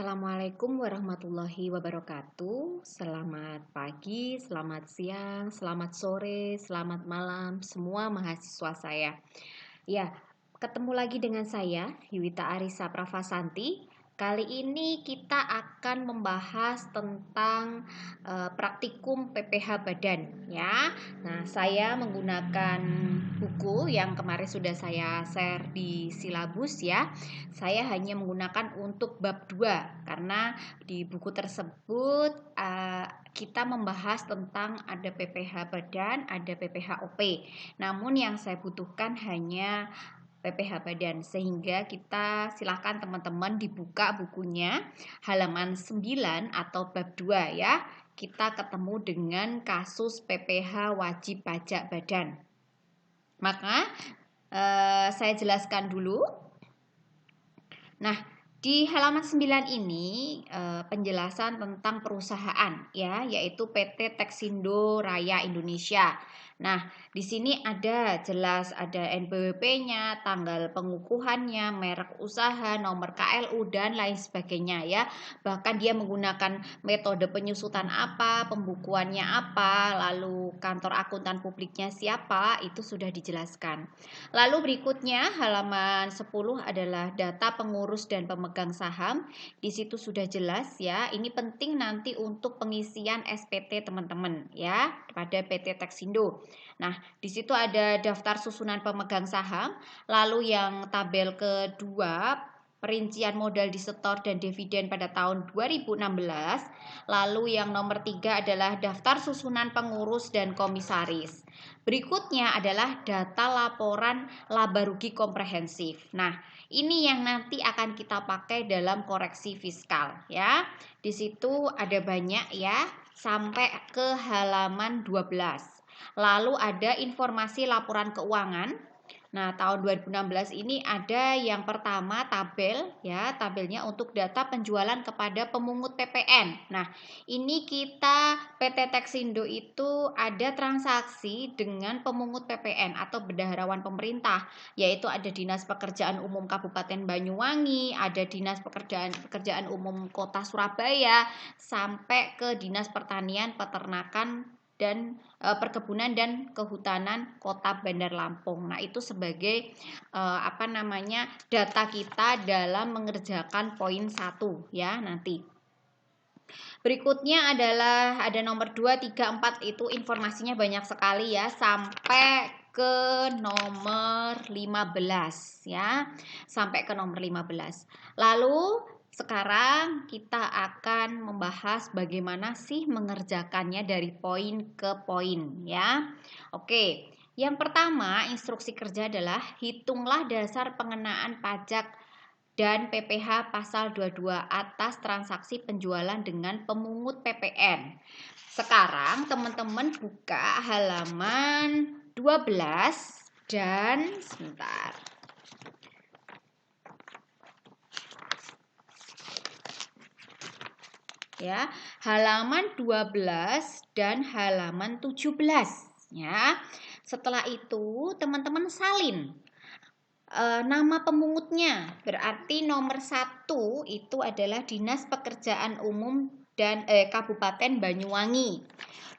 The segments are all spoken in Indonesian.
Assalamualaikum warahmatullahi wabarakatuh. Selamat pagi, selamat siang, selamat sore, selamat malam semua mahasiswa saya. Ya, ketemu lagi dengan saya, Yuwita Arisa Pravasanti. Kali ini kita akan membahas tentang praktikum PPH badan ya. Nah, saya menggunakan buku yang kemarin sudah saya share di silabus ya. Saya hanya menggunakan untuk bab 2 karena di buku tersebut kita membahas tentang ada PPH badan, ada PPH OP. Namun yang saya butuhkan hanya PPH badan, sehingga kita silakan teman-teman dibuka bukunya halaman 9 atau bab 2 ya. Kita ketemu dengan kasus PPH wajib pajak badan. Maka saya jelaskan dulu. Nah, di halaman 9 ini penjelasan tentang perusahaan ya, yaitu PT Texindo Raya Indonesia. Nah, di sini ada jelas ada NPWP-nya, tanggal pengukuhannya, merek usaha, nomor KLU dan lain sebagainya ya. Bahkan dia menggunakan metode penyusutan apa, pembukuannya apa, lalu kantor akuntan publiknya siapa, itu sudah dijelaskan. Lalu berikutnya halaman 10 adalah data pengurus dan pemegang saham. Di situ sudah jelas ya. Ini penting nanti untuk pengisian SPT teman-teman ya pada PT Texindo. Nah, di situ ada daftar susunan pemegang saham, lalu yang tabel kedua perincian modal disetor dan dividen pada tahun 2016. Lalu yang nomor 3 adalah daftar susunan pengurus dan komisaris. Berikutnya adalah data laporan laba rugi komprehensif. Nah, ini yang nanti akan kita pakai dalam koreksi fiskal ya. Di situ ada banyak ya, sampai ke halaman 12. Lalu ada informasi laporan keuangan. Nah, tahun 2016 ini ada yang pertama tabel ya, tabelnya untuk data penjualan kepada pemungut PPN. Nah, ini kita PT Texindo itu ada transaksi dengan pemungut PPN atau bendaharawan pemerintah, yaitu ada Dinas Pekerjaan Umum Kabupaten Banyuwangi, ada Dinas Pekerjaan Umum Kota Surabaya, sampai ke Dinas Pertanian, Peternakan dan Perkebunan dan Kehutanan Kota Bandar Lampung. Nah, itu sebagai data kita dalam mengerjakan poin 1 ya nanti. Berikutnya adalah ada nomor 2, 3, 4 itu informasinya banyak sekali ya, sampai ke nomor 15 ya. Sampai ke nomor 15. Lalu sekarang kita akan membahas bagaimana sih mengerjakannya dari poin ke poin ya. Oke, yang pertama instruksi kerja adalah hitunglah dasar pengenaan pajak dan PPH pasal 22 atas transaksi penjualan dengan pemungut PPN. Sekarang teman-teman buka halaman 12 dan sebentar. Ya, halaman 12 dan halaman 17 ya. Setelah itu teman-teman salin nama pemungutnya, berarti nomor 1 itu adalah Dinas Pekerjaan Umum dan Kabupaten Banyuwangi.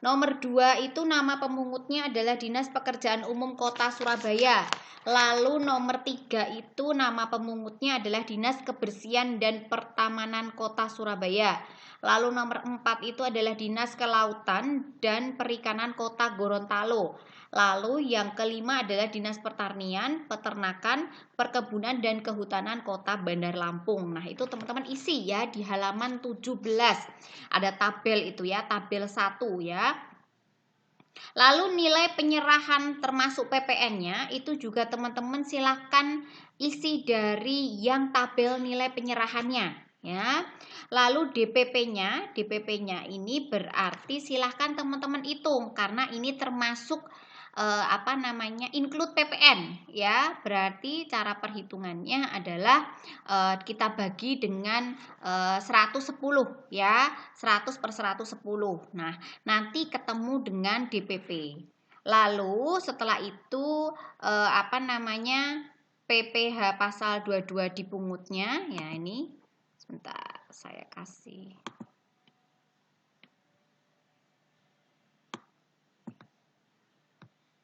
Nomor 2 itu nama pemungutnya adalah Dinas Pekerjaan Umum Kota Surabaya. Lalu nomor 3 itu nama pemungutnya adalah Dinas Kebersihan dan Pertamanan Kota Surabaya. Lalu nomor 4 itu adalah Dinas Kelautan dan Perikanan Kota Gorontalo. Lalu yang kelima adalah Dinas Pertanian, Peternakan, Perkebunan dan Kehutanan Kota Bandar Lampung. Nah, itu teman-teman isi ya di halaman 17. Ada tabel itu ya, tabel 1 ya. Lalu nilai penyerahan termasuk PPN-nya itu juga teman-teman silahkan isi dari yang tabel nilai penyerahannya ya. Lalu DPP-nya ini berarti silahkan teman-teman hitung karena ini termasuk include PPN ya. Berarti cara perhitungannya adalah kita bagi dengan 110 ya, 100 per 110. Nah, nanti ketemu dengan DPP. Lalu setelah itu PPH pasal 22 dipungutnya ya, ini sebentar. saya kasih.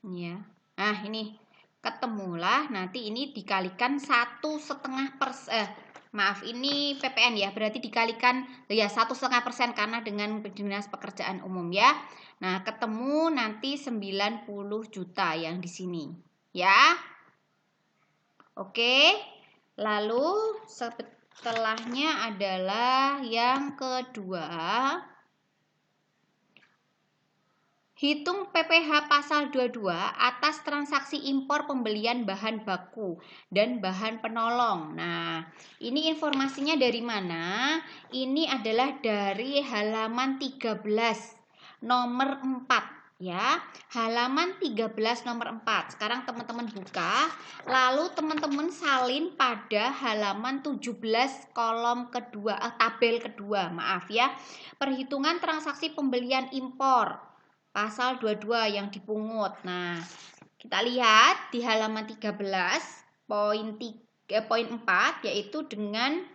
Ya. Nah, ini ketemulah, nanti ini dikalikan 1,5%. Maaf, ini PPN ya, berarti dikalikan ya 1,5% karena dengan Dinas Pekerjaan Umum ya. Nah, ketemu nanti 90 juta yang di sini ya. Oke. Lalu setelahnya adalah yang kedua. Hitung PPh pasal 22 atas transaksi impor pembelian bahan baku dan bahan penolong. Nah, ini informasinya dari mana? Ini adalah dari halaman 13 nomor 4 ya. Halaman 13 nomor 4. Sekarang teman-teman buka, lalu teman-teman salin pada halaman 17 kolom kedua, tabel kedua, maaf ya. Perhitungan transaksi pembelian impor. Pasal 22 yang dipungut. Nah, kita lihat di halaman 13 poin 4 yaitu dengan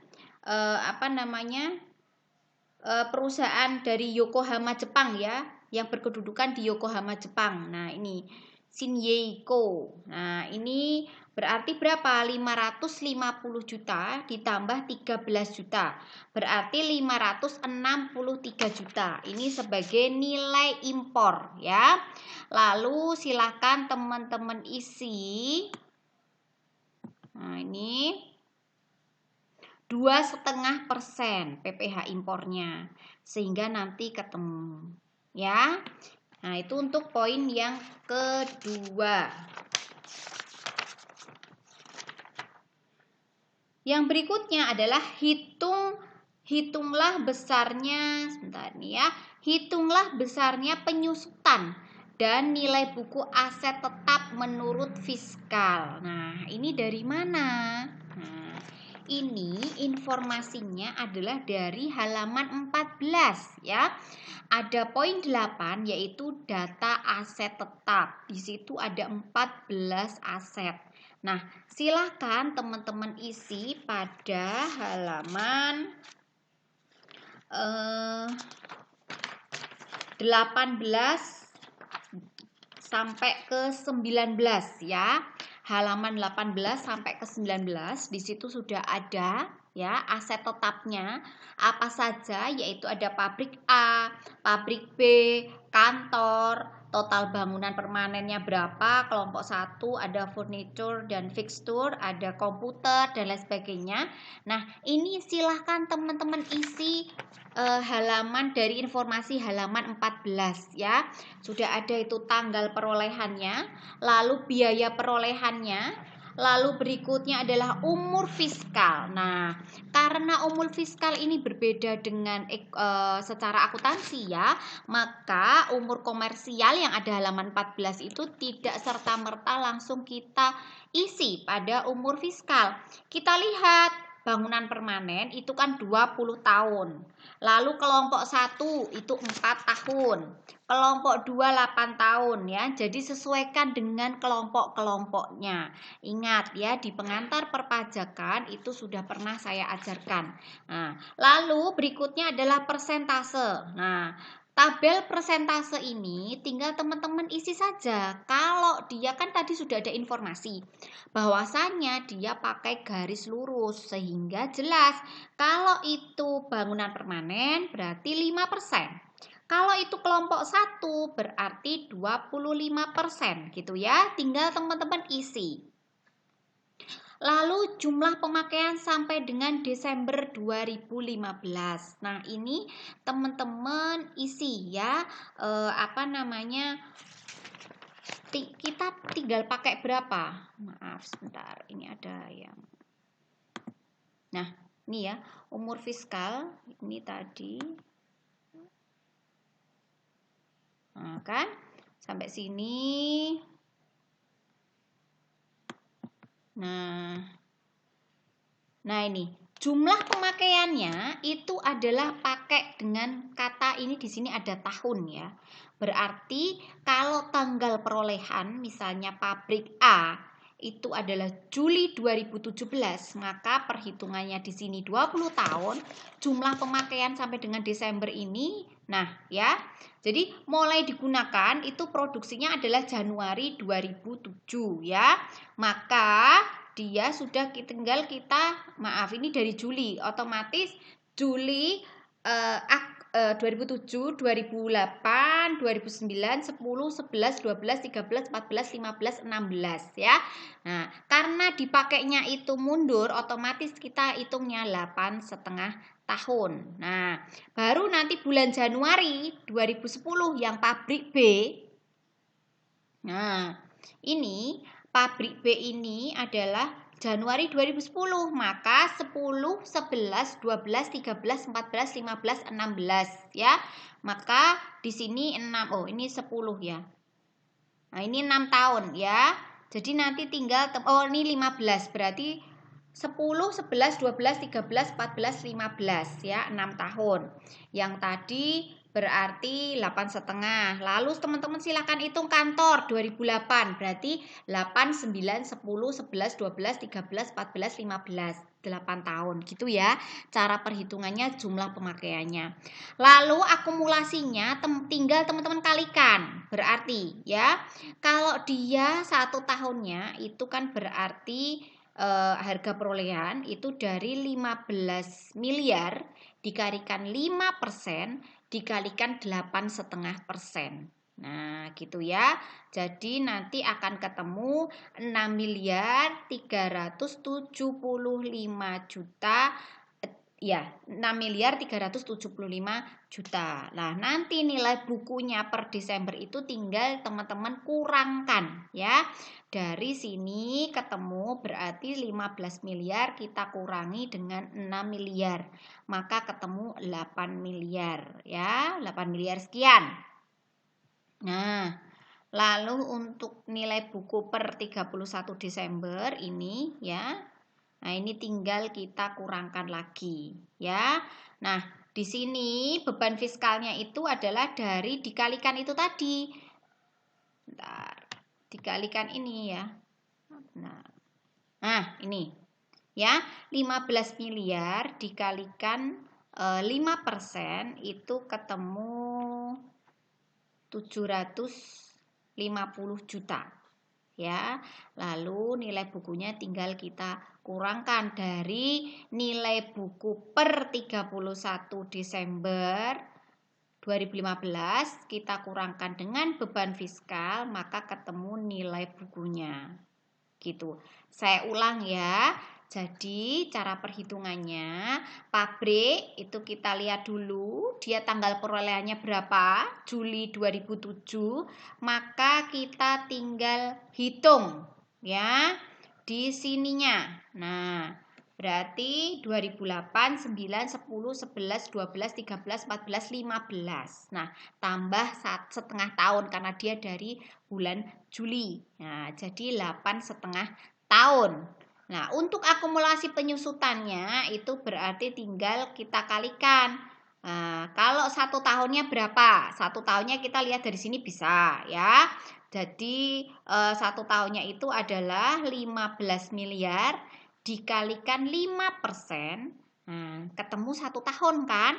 perusahaan dari Yokohama Jepang ya, yang berkedudukan di Yokohama Jepang. Nah, ini Shinyeiko. Nah, ini berarti berapa? 550 juta ditambah 13 juta. Berarti 563 juta. Ini sebagai nilai impor ya. Lalu silakan teman-teman isi. Nah, ini 2,5% PPh impornya, sehingga nanti ketemu ya. Nah, itu untuk poin yang kedua. Yang berikutnya adalah hitunglah besarnya, sebentar nih ya. Hitunglah besarnya penyusutan dan nilai buku aset tetap menurut fiskal. Nah, ini dari mana? Nah, ini informasinya adalah dari halaman 14 ya. Ada poin 8 yaitu data aset tetap. Di situ ada 14 aset. Nah, silakan teman-teman isi pada halaman 18 sampai ke 19 ya. Halaman 18 sampai ke 19 di situ sudah ada ya aset tetapnya apa saja, yaitu ada pabrik A, pabrik B, kantor, total bangunan permanennya berapa, kelompok 1 ada furniture dan fixture, ada komputer dan lain sebagainya. Nah, ini silahkan teman-teman isi halaman dari informasi halaman 14 ya. Sudah ada itu tanggal perolehannya, lalu biaya perolehannya, lalu berikutnya adalah umur fiskal. Nah, karena umur fiskal ini berbeda dengan secara akuntansi ya, maka umur komersial yang ada halaman 14 itu tidak serta-merta langsung kita isi pada umur fiskal. Kita lihat bangunan permanen itu kan 20 tahun. Lalu kelompok 1 itu 4 tahun. Kelompok 2 8 tahun ya. Jadi sesuaikan dengan kelompok-kelompoknya. Ingat ya, di pengantar perpajakan itu sudah pernah saya ajarkan. Nah, lalu berikutnya adalah persentase. Nah, tabel persentase ini tinggal teman-teman isi saja. Kalau dia kan tadi sudah ada informasi bahwasannya dia pakai garis lurus sehingga jelas kalau itu bangunan permanen berarti 5%. Kalau itu kelompok 1 berarti 25% gitu ya. Tinggal teman-teman isi. Lalu jumlah pemakaian sampai dengan Desember 2015. Nah, ini teman-teman isi ya. Kita tinggal pakai berapa? Maaf sebentar, ini ada yang. Nah, ini ya, umur fiskal ini tadi. Nah, kan? Sampai sini. Nah, ini jumlah pemakaiannya itu adalah pakai dengan kata ini di sini ada tahun ya. Berarti kalau tanggal perolehan misalnya pabrik A itu adalah Juli 2017, maka perhitungannya di sini 20 tahun, jumlah pemakaian sampai dengan Desember ini. Nah, ya. Jadi mulai digunakan itu produksinya adalah Januari 2007 ya. Maka dia sudah tinggal ini dari Juli, otomatis Juli 2007, 2008, 2009, 10, 11, 12, 13, 14, 15, 16 ya. Nah, karena dipakainya itu mundur, otomatis kita hitungnya 8,5 tahun. Nah, baru nanti bulan Januari 2010 yang pabrik B. Nah, ini pabrik B ini adalah Januari 2010, maka 10, 11, 12, 13, 14, 15, 16 ya. Maka di sini 6, ini 10 ya. Nah, ini 6 tahun ya. Jadi nanti tinggal ini 15, berarti 10, 11, 12, 13, 14, 15 ya, 6 tahun. Yang tadi berarti 8,5. Lalu teman-teman silakan hitung kantor 2008, berarti 8, 9, 10, 11, 12, 13, 14, 15, 8 tahun gitu ya. Cara perhitungannya jumlah pemakaiannya. Lalu akumulasinya tinggal teman-teman kalikan. Berarti ya, kalau dia 1 tahunnya itu kan berarti harga perolehan itu dari 15 miliar dikalikan 5% dikalikan 8,5%. Nah, gitu ya. Jadi nanti akan ketemu 6.375 juta. Ya, 6.375 juta. Nah, nanti nilai bukunya per Desember itu tinggal teman-teman kurangkan ya. Dari sini ketemu berarti 15 miliar kita kurangi dengan 6 miliar. Maka ketemu 8 miliar ya, 8 miliar sekian. Nah, lalu untuk nilai buku per 31 Desember ini ya. Nah, ini tinggal kita kurangkan lagi ya. Nah, di sini beban fiskalnya itu adalah dari dikalikan itu tadi. Bentar, dikalikan ini ya. Nah, ini ya, 15 miliar dikalikan 5% itu ketemu 750 juta. Ya, lalu nilai bukunya tinggal kita kurangkan dari nilai buku per 31 Desember 2015 kita kurangkan dengan beban fiskal, maka ketemu nilai bukunya. Gitu. Saya ulang ya. Jadi cara perhitungannya, pabrik itu kita lihat dulu dia tanggal perolehannya berapa, Juli 2007, maka kita tinggal hitung ya di sininya. Nah, berarti 2008, 9, 10, 11, 12, 13, 14, 15. Nah, tambah 1,5 tahun karena dia dari bulan Juli. Nah, jadi 8,5 tahun. Nah, untuk akumulasi penyusutannya itu berarti tinggal kita kalikan. Nah, kalau 1 tahunnya berapa? 1 tahunnya kita lihat dari sini bisa ya. Jadi 1 tahunnya itu adalah 15 miliar dikalikan 5%. Nah, ketemu 1 tahun kan?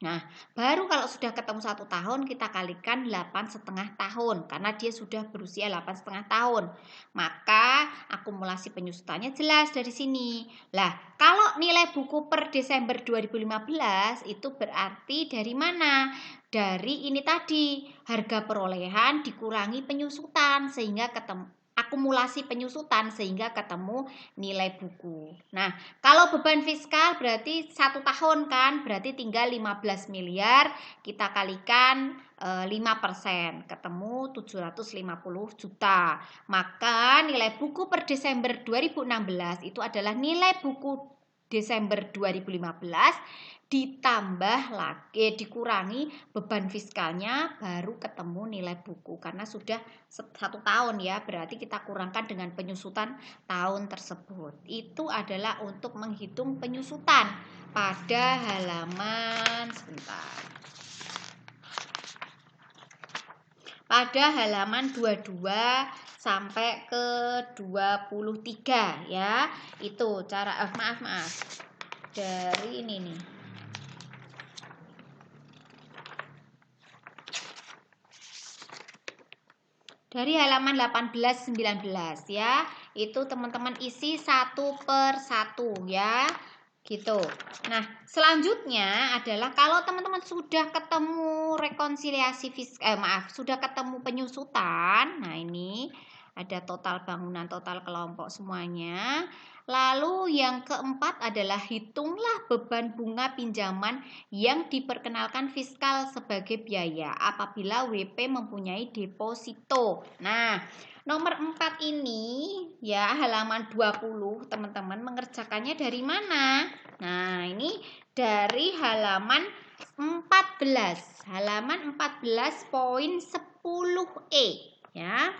Nah, baru kalau sudah ketemu 1 tahun kita kalikan 8,5 tahun karena dia sudah berusia 8,5 tahun. Maka akumulasi penyusutannya jelas dari sini. Lah, kalau nilai buku per Desember 2015 itu berarti dari mana? Dari ini tadi, harga perolehan dikurangi penyusutan sehingga ketemu akumulasi penyusutan sehingga ketemu nilai buku. Nah, kalau beban fiskal berarti 1 tahun kan, berarti tinggal 15 miliar kita kalikan 5%, ketemu 750 juta. Maka nilai buku per Desember 2016 itu adalah nilai buku Desember 2015 ditambah lagi dikurangi beban fiskalnya baru ketemu nilai buku karena sudah 1 tahun ya, berarti kita kurangkan dengan penyusutan tahun tersebut. Itu adalah untuk menghitung penyusutan pada halaman pada halaman 22 sampai ke 23 ya. Itu cara maaf. Dari ini nih. Dari halaman 18-19 ya. Itu teman-teman isi 1/1 ya. Gitu. Nah, selanjutnya adalah kalau teman-teman sudah ketemu rekonsiliasi sudah ketemu penyusutan. Nah, ini ada total bangunan, total kelompok semuanya. Lalu yang keempat adalah hitunglah beban bunga pinjaman yang diperkenalkan fiskal sebagai biaya apabila WP mempunyai deposito. Nah, nomor 4 ini ya halaman 20 teman-teman mengerjakannya dari mana? Nah, ini dari halaman 14. Halaman 14 poin 10E ya.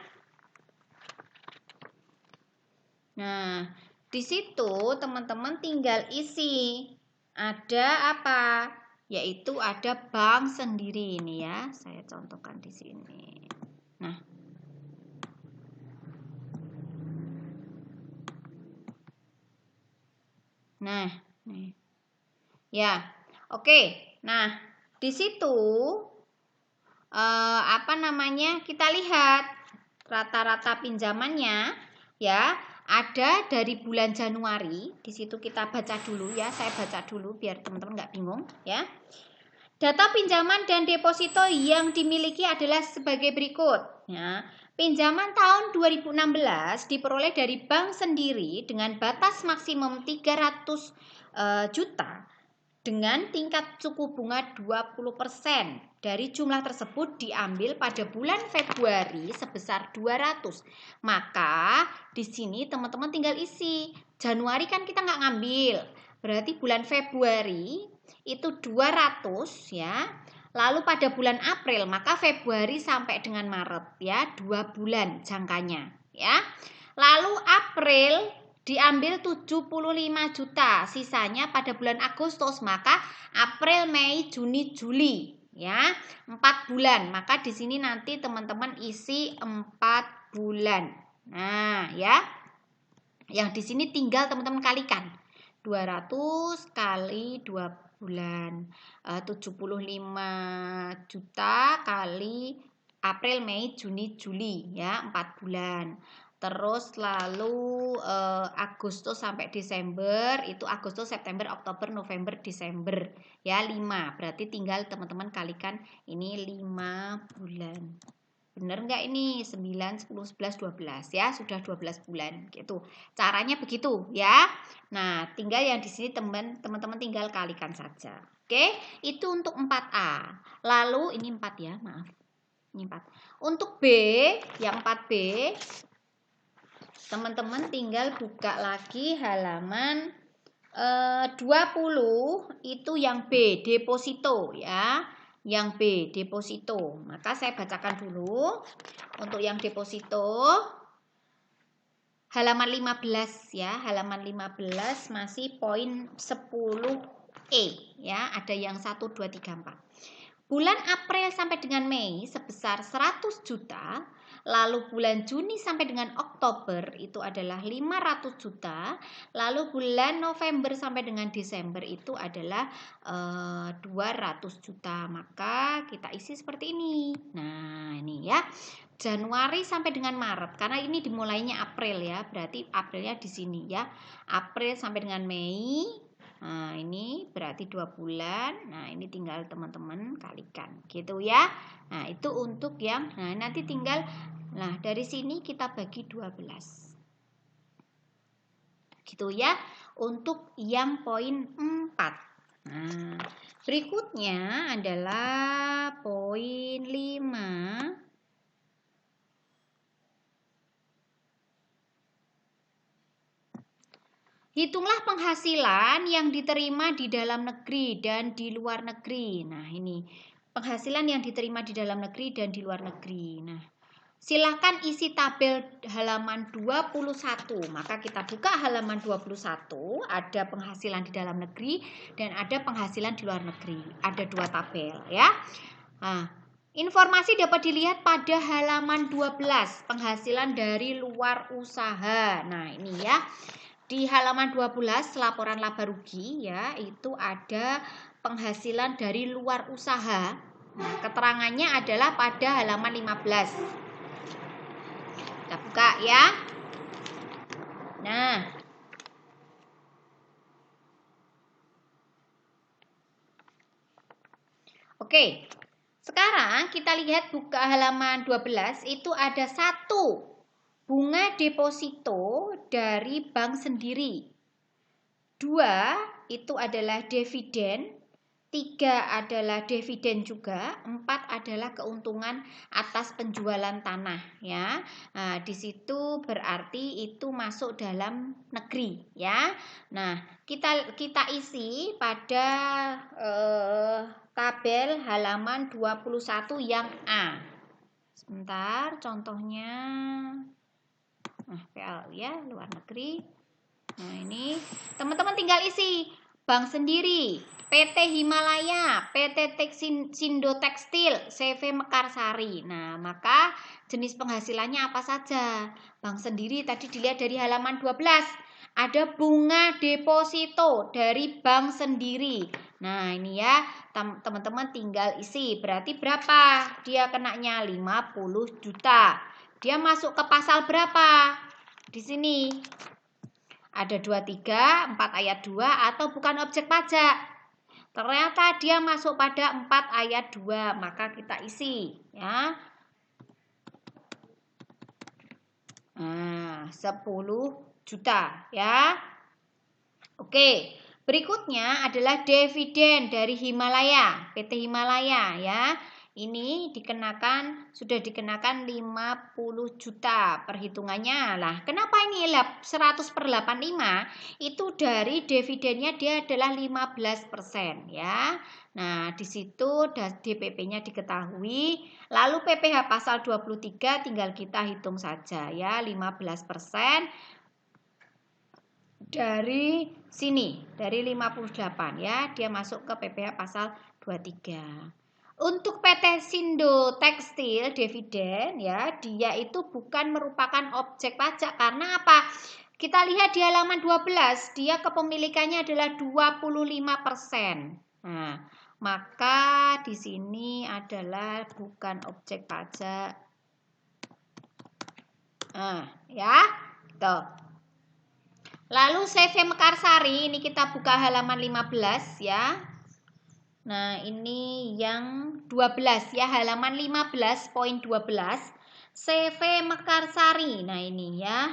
Nah, di situ teman-teman tinggal isi. Ada apa? Yaitu ada bank sendiri ini ya. Saya contohkan di sini. Nah, nih. Ya, oke. Nah, di situ kita lihat rata-rata pinjamannya ya. Ada dari bulan Januari, di situ kita baca dulu ya, saya baca dulu biar teman-teman nggak bingung ya. Data pinjaman dan deposito yang dimiliki adalah sebagai berikut ya. Pinjaman tahun 2016 diperoleh dari bank sendiri dengan batas maksimum 300 juta dengan tingkat suku bunga 20%. Dari jumlah tersebut diambil pada bulan Februari sebesar 200. Maka di sini teman-teman tinggal isi. Januari kan kita nggak ngambil. Berarti bulan Februari itu 200 ya. Lalu pada bulan April, maka Februari sampai dengan Maret ya, 2 bulan jangkanya ya. Lalu April diambil 75 juta, sisanya pada bulan Agustus, maka April, Mei, Juni, Juli ya, 4 bulan. Maka di sini nanti teman-teman isi 4 bulan. Nah, ya. Yang di sini tinggal teman-teman kalikan. 200 kali 2 bulan. 75 juta kali April, Mei, Juni, Juli ya, 4 bulan. Terus lalu Agustus sampai Desember itu Agustus, September, Oktober, November, Desember ya 5. Berarti tinggal teman-teman kalikan ini 5 bulan. Bener nggak ini? 9, 10, 11, 12 ya, sudah 12 bulan gitu. Caranya begitu ya. Nah, tinggal yang di sini teman-teman tinggal kalikan saja. Oke, itu untuk 4A. Lalu ini 4 ya, maaf. Ini 4. Untuk B, yang 4B teman-teman tinggal buka lagi halaman 20 itu yang B, deposito ya. Yang B, deposito. Maka saya bacakan dulu. Untuk yang deposito halaman 15 ya. Halaman 15 masih poin 10E ya. Ada yang 1, 2, 3, 4. Bulan April sampai dengan Mei sebesar 100 juta. Lalu bulan Juni sampai dengan Oktober itu adalah 500 juta. Lalu bulan November sampai dengan Desember itu adalah 200 juta. Maka kita isi seperti ini. Nah, ini ya. Januari sampai dengan Maret. Karena ini dimulainya April ya. Berarti Aprilnya di sini ya. April sampai dengan Mei. Nah, ini berarti 2 bulan. Nah, ini tinggal teman-teman kalikan. Gitu ya. Nah, itu untuk yang nanti tinggal dari sini kita bagi 12. Gitu ya. Untuk yang poin 4. Nah, berikutnya adalah poin 5. Hitunglah penghasilan yang diterima di dalam negeri dan di luar negeri. Nah, ini penghasilan yang diterima di dalam negeri dan di luar negeri. Nah, silakan isi tabel halaman 21. Maka kita buka halaman 21, ada penghasilan di dalam negeri dan ada penghasilan di luar negeri. Ada 2 tabel ya. Nah, Informasi dapat dilihat pada halaman 12, penghasilan dari luar usaha. Nah, ini ya. Di halaman 12 laporan laba rugi ya, itu ada penghasilan dari luar usaha. Nah, keterangannya adalah pada halaman 15. Kita buka ya. Nah, oke. Sekarang kita lihat buka halaman 12, itu ada 1 bunga deposito dari bank sendiri. 2 itu adalah dividen. 3 adalah dividen juga, 4 adalah keuntungan atas penjualan tanah ya. Nah, di situ berarti itu masuk dalam negeri ya. Nah, kita isi pada tabel halaman 21 yang A. Sebentar, contohnya PL ya, luar negeri. Nah, ini teman-teman tinggal isi bank sendiri, PT Himalaya, PT Sindo Tekstil, CV Mekarsari. Nah, maka jenis penghasilannya apa saja? Bank sendiri tadi dilihat dari halaman 12. Ada bunga deposito dari bank sendiri. Nah, ini ya, teman-teman tinggal isi. Berarti berapa? Dia kenanya 50 juta. Dia masuk ke pasal berapa? Di sini ada 23, 4 ayat 2 atau bukan objek pajak. Ternyata dia masuk pada 4 ayat 2, maka kita isi ya. Nah, 10 juta ya. Oke, berikutnya adalah dividen dari Himalaya, PT Himalaya ya. Ini sudah dikenakan 50 juta perhitungannya. Lah, kenapa ini 100/85? Itu dari dividennya dia adalah 15% ya. Nah, di situ DPP-nya diketahui. Lalu PPh pasal 23 tinggal kita hitung saja ya, 15% dari sini, dari 58 ya, dia masuk ke PPh pasal 23. Untuk PT Sindo Tekstil dividen ya, dia itu bukan merupakan objek pajak karena apa? Kita lihat di halaman 12, dia kepemilikannya adalah 25%. Nah, maka di sini adalah bukan objek pajak. Nah, ya. Tuh. Lalu CV Mekarsari, ini kita buka halaman 15 ya. Nah, ini yang 12 ya, halaman 15.12. CV Mekarsari. Nah, ini ya.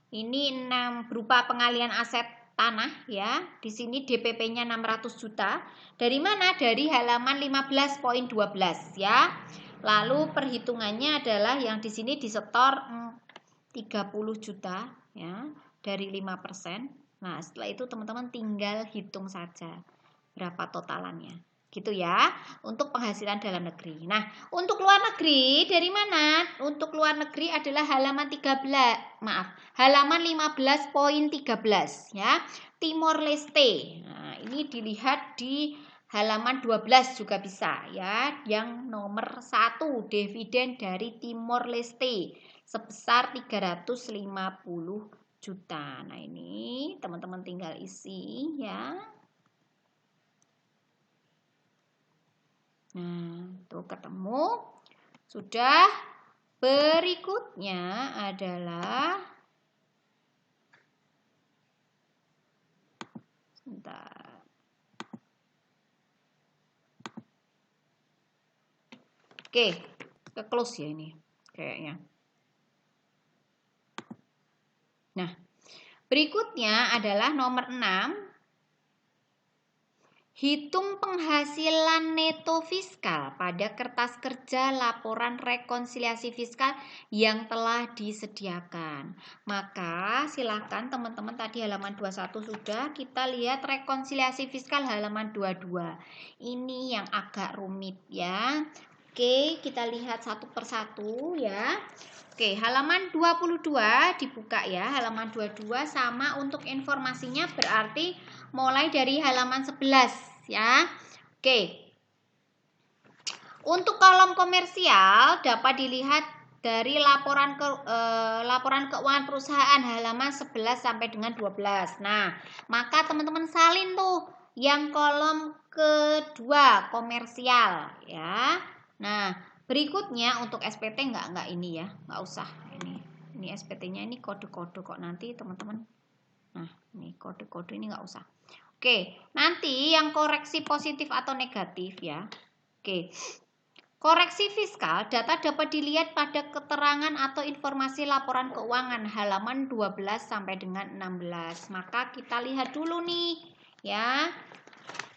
Ini 6 berupa pengalihan aset tanah ya. Di sini DPP-nya 600 juta. Dari mana? Dari halaman 15.12 ya. Lalu perhitungannya adalah yang di sini disetor 30 juta ya, dari 5%. Nah, setelah itu teman-teman tinggal hitung saja berapa totalannya. Gitu ya, untuk penghasilan dalam negeri. Nah, untuk luar negeri dari mana? Untuk luar negeri adalah halaman 15.13 ya. Timor Leste. Nah, ini dilihat di halaman 12 juga bisa ya. Yang nomor 1, dividen dari Timor Leste sebesar 350 juta. Nah, ini teman-teman tinggal isi ya. Nah, tuh ketemu. Sudah. Berikutnya adalah sebentar. Oke, ke close ya ini kayaknya. Nah, berikutnya adalah nomor 6. Hitung penghasilan neto fiskal pada kertas kerja laporan rekonsiliasi fiskal yang telah disediakan. Maka silakan teman-teman, tadi halaman 21 sudah, kita lihat rekonsiliasi fiskal halaman 22. Ini yang agak rumit ya. Oke, kita lihat satu persatu ya. Oke, halaman 22 dibuka ya. Halaman 22 sama untuk informasinya berarti mulai dari halaman 11 ya. Oke. Untuk kolom komersial dapat dilihat dari laporan keuangan perusahaan halaman 11 sampai dengan 12. Nah, maka teman-teman salin tuh yang kolom kedua komersial ya. Nah, berikutnya untuk SPT enggak ini ya, enggak usah ini SPT-nya ini kode-kode kok nanti teman-teman. Nah, ini kode-kode ini enggak usah. Oke, nanti yang koreksi positif atau negatif ya. Oke. Koreksi fiskal, data dapat dilihat pada keterangan atau informasi laporan keuangan halaman 12 sampai dengan 16. Maka kita lihat dulu nih ya.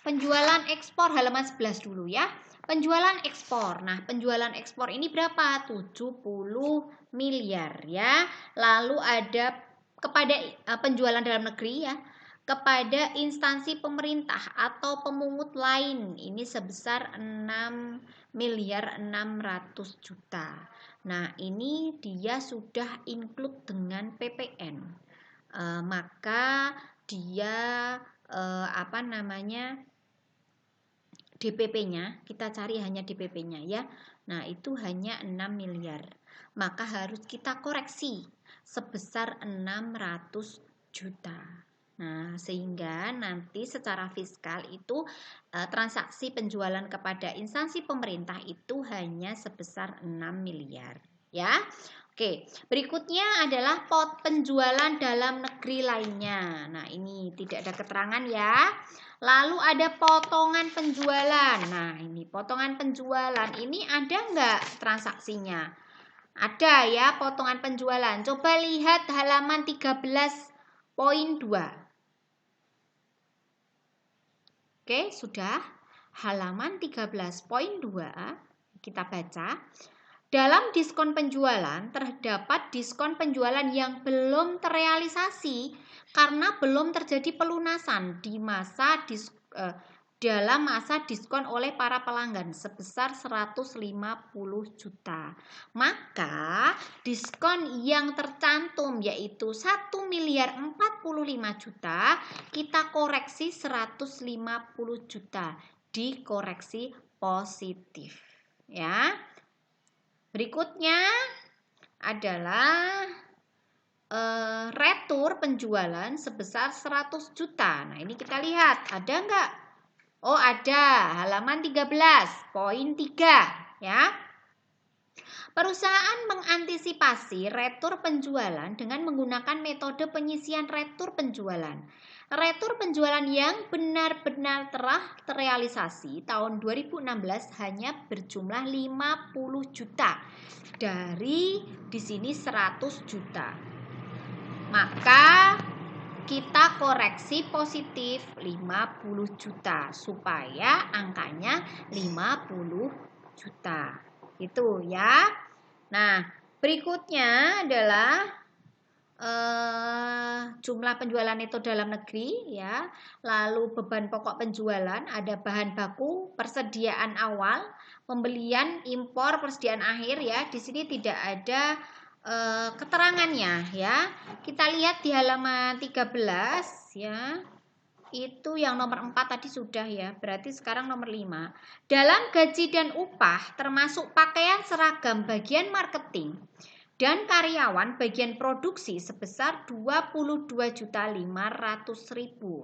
Penjualan ekspor halaman 11 dulu ya. Penjualan ekspor. Nah, penjualan ekspor ini berapa? 70 miliar ya. Lalu ada kepada penjualan dalam negeri ya. Kepada instansi pemerintah atau pemungut lain ini sebesar 6.600.000.000. Nah, ini dia sudah include dengan PPN. Maka dia DPP-nya, kita cari hanya DPP-nya ya. Nah, itu hanya 6 miliar. Maka harus kita koreksi sebesar 600 juta. Nah, sehingga nanti secara fiskal itu transaksi penjualan kepada instansi pemerintah itu hanya sebesar 6 miliar ya. Oke, berikutnya adalah penjualan dalam negeri lainnya. Nah, ini tidak ada keterangan ya. Lalu ada potongan penjualan. Nah, ini potongan penjualan. Ini ada nggak transaksinya? Ada ya, potongan penjualan. Coba lihat halaman 13.2. Oke, sudah. Halaman 13.2 kita baca. Dalam diskon penjualan terdapat diskon penjualan yang belum terrealisasi karena belum terjadi pelunasan dalam masa diskon oleh para pelanggan sebesar 150 juta. Maka diskon yang tercantum yaitu 1.045.000.000 kita koreksi 150 juta, dikoreksi positif ya. Berikutnya adalah retur penjualan sebesar 100 juta. Nah, ini kita lihat ada enggak? Oh, ada. Halaman 13.3 ya. Perusahaan mengantisipasi retur penjualan dengan menggunakan metode penyisian retur penjualan. Retur penjualan yang benar-benar telah terrealisasi tahun 2016 hanya berjumlah 50 juta. Dari di sini 100 juta. Maka kita koreksi positif 50 juta supaya angkanya 50 juta. Itu ya. Nah, berikutnya adalah jumlah penjualan neto dalam negeri ya. Lalu beban pokok penjualan, ada bahan baku, persediaan awal, pembelian, impor, persediaan akhir ya. Di sini tidak ada keterangannya ya. Kita lihat di halaman 13 ya. Itu yang nomor 4 tadi sudah ya. Berarti sekarang nomor 5. Dalam gaji dan upah termasuk pakaian seragam bagian marketing dan karyawan bagian produksi sebesar 22.500.000.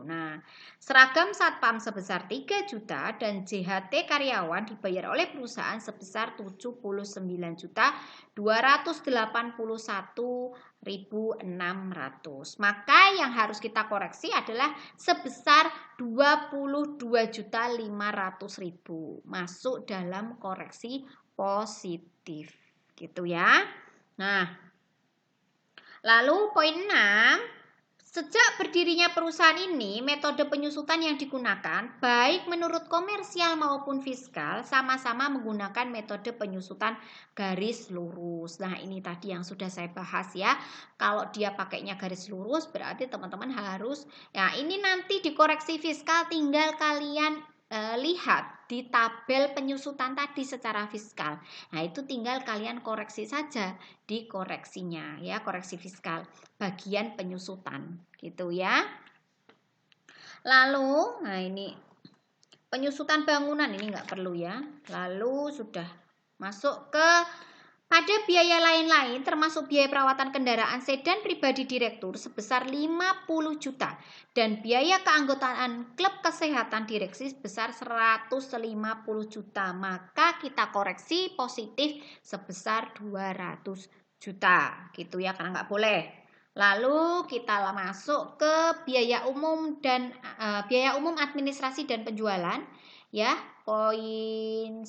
Nah, seragam satpam sebesar 3 juta dan JHT karyawan dibayar oleh perusahaan sebesar 79.281.600. Maka yang harus kita koreksi adalah sebesar 22.500.000 masuk dalam koreksi positif. Gitu ya. Nah, lalu poin 6, sejak berdirinya perusahaan ini, metode penyusutan yang digunakan, baik menurut komersial maupun fiskal, sama-sama menggunakan metode penyusutan garis lurus. Nah, ini tadi yang sudah saya bahas ya. Kalau dia pakainya garis lurus, berarti teman-teman harus, ya ini nanti dikoreksi fiskal, tinggal kalian lihat di tabel penyusutan tadi secara fiskal. Nah, itu tinggal kalian koreksi saja di koreksinya ya, koreksi fiskal bagian penyusutan gitu ya. Lalu, nah ini Penyusutan bangunan ini nggak perlu ya. Lalu sudah masuk ke pada biaya lain-lain termasuk biaya perawatan kendaraan sedan pribadi direktur sebesar 50 juta dan biaya keanggotaan klub kesehatan direksi sebesar 150 juta. Maka kita koreksi positif sebesar 200 juta gitu ya, karena nggak boleh. Lalu kita masuk ke biaya umum dan biaya umum administrasi dan penjualan ya, poin 10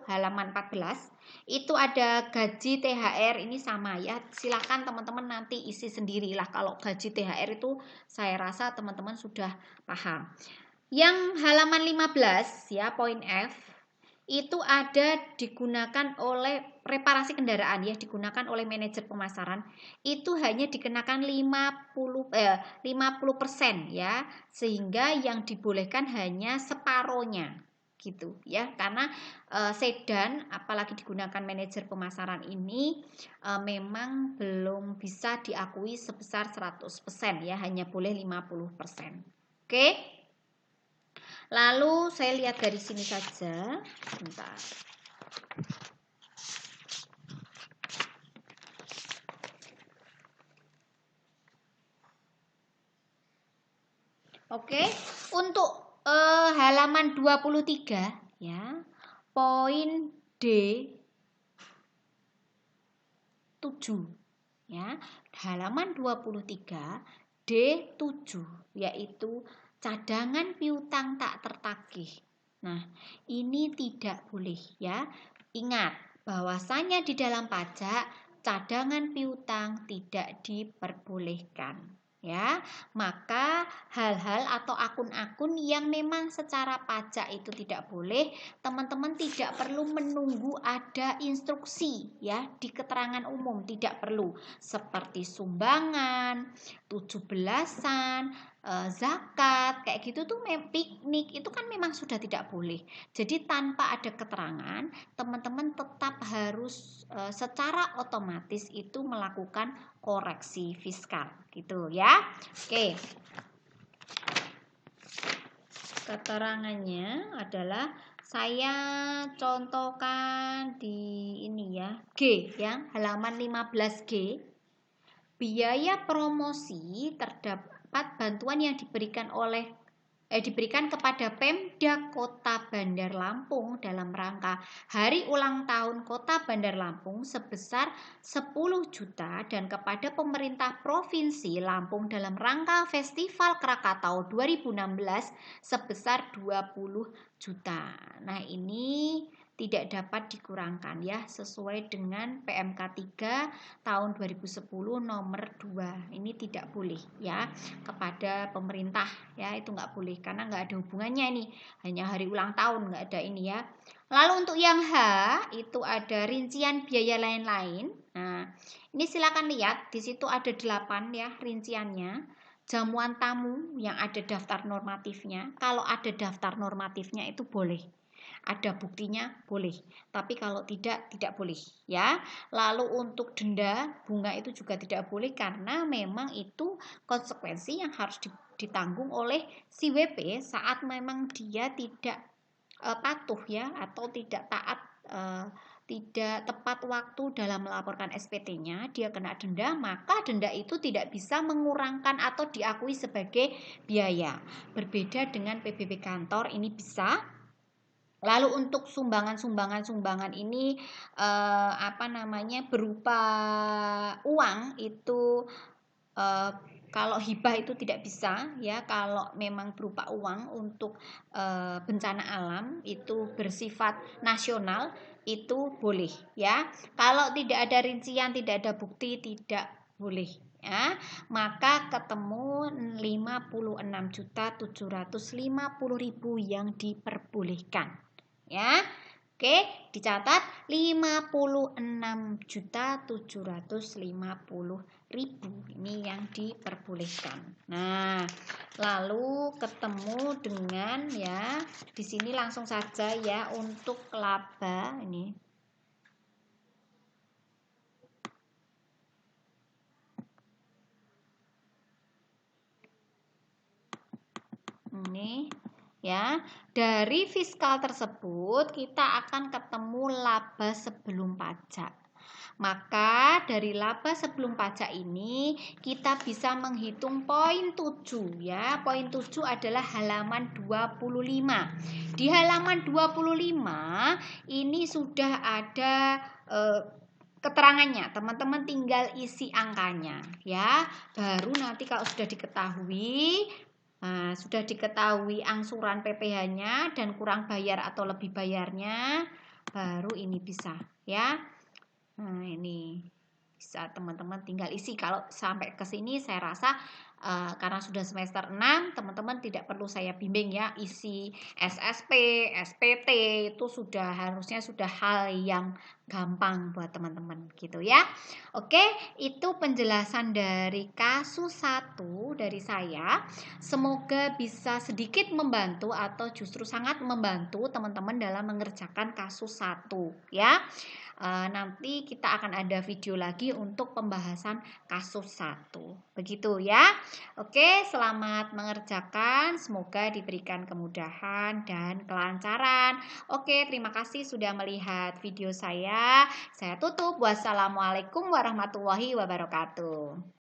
halaman 14. Itu ada gaji THR, ini sama ya. Silakan teman-teman nanti isi sendirilah. Kalau gaji THR itu saya rasa teman-teman sudah paham. Yang halaman 15 ya, poin F, itu ada digunakan oleh reparasi kendaraan ya, digunakan oleh manajer pemasaran, itu hanya dikenakan 50% ya, sehingga yang dibolehkan hanya separohnya gitu ya, karena sedan apalagi digunakan manajer pemasaran ini memang belum bisa diakui sebesar 100% ya, hanya boleh 50%. Oke? Lalu saya lihat dari sini saja. Bentar. Oke, untuk halaman 23 ya. Poin D 7 ya. Halaman 23 D7 yaitu cadangan piutang tak tertagih. Nah, ini tidak boleh ya. Ingat bahwasanya di dalam pajak cadangan piutang tidak diperbolehkan. Ya, maka hal-hal atau akun-akun yang memang secara pajak itu tidak boleh, teman-teman tidak perlu menunggu ada instruksi ya di keterangan umum, tidak perlu, seperti sumbangan, 17-an, zakat, kayak gitu tuh piknik itu kan memang sudah tidak boleh. Jadi tanpa ada keterangan, teman-teman tetap harus secara otomatis itu melakukan koreksi fiskal gitu ya. Oke. Keterangannya adalah saya contohkan di ini ya, G ya, halaman 15G. Biaya promosi terdapat bantuan yang diberikan kepada Pemda Kota Bandar Lampung dalam rangka Hari Ulang Tahun Kota Bandar Lampung sebesar 10 juta dan kepada pemerintah Provinsi Lampung dalam rangka Festival Krakatau 2016 sebesar 20 juta. Nah, ini tidak dapat dikurangkan ya, sesuai dengan PMK 3 tahun 2010 nomor 2. Ini tidak boleh ya kepada pemerintah ya, itu nggak boleh karena nggak ada hubungannya ini, hanya hari ulang tahun, nggak ada ini ya. Lalu untuk yang H itu ada rincian biaya lain-lain. Nah, ini silakan lihat di situ ada 8 ya rinciannya. Jamuan tamu yang ada daftar normatifnya. Kalau ada daftar normatifnya itu boleh. Ada buktinya boleh, tapi kalau tidak boleh ya. Lalu untuk denda bunga itu juga tidak boleh karena memang itu konsekuensi yang harus ditanggung oleh si WP saat memang dia tidak patuh ya atau tidak taat, tidak tepat waktu dalam melaporkan SPT-nya, dia kena denda, maka denda itu tidak bisa mengurangkan atau diakui sebagai biaya. Berbeda dengan PBB kantor, ini bisa. Lalu untuk sumbangan ini berupa uang itu kalau hibah itu tidak bisa ya. Kalau memang berupa uang untuk bencana alam itu bersifat nasional itu boleh ya. Kalau tidak ada rincian, tidak ada bukti, tidak boleh ya. Maka ketemu 56.750.000 yang diperbolehkan. Ya, oke, dicatat 56.750.000 ini yang diperbolehkan. Nah, lalu ketemu dengan ya, di sini langsung saja ya untuk laba ini. Ini Ya, dari fiskal tersebut kita akan ketemu laba sebelum pajak. Maka dari laba sebelum pajak ini kita bisa menghitung poin 7 ya. Poin 7 adalah halaman 25. Di halaman 25 ini sudah ada keterangannya. Teman-teman tinggal isi angkanya ya. Baru nanti kalau sudah diketahui sudah diketahui angsuran PPh-nya dan kurang bayar atau lebih bayarnya, baru ini bisa ya. Nah, ini bisa teman-teman tinggal isi. Kalau sampai ke sini saya rasa karena sudah semester 6, teman-teman tidak perlu saya bimbing ya, isi SSP, SPT itu harusnya sudah hal yang gampang buat teman-teman gitu ya. Oke, itu penjelasan dari kasus 1 dari saya. Semoga bisa sedikit membantu atau justru sangat membantu teman-teman dalam mengerjakan kasus 1 ya. Nanti kita akan ada video lagi untuk pembahasan kasus 1. Begitu ya. Oke, selamat mengerjakan. Semoga diberikan kemudahan dan kelancaran. Oke, terima kasih sudah melihat video saya. Saya tutup. Wassalamualaikum warahmatullahi wabarakatuh.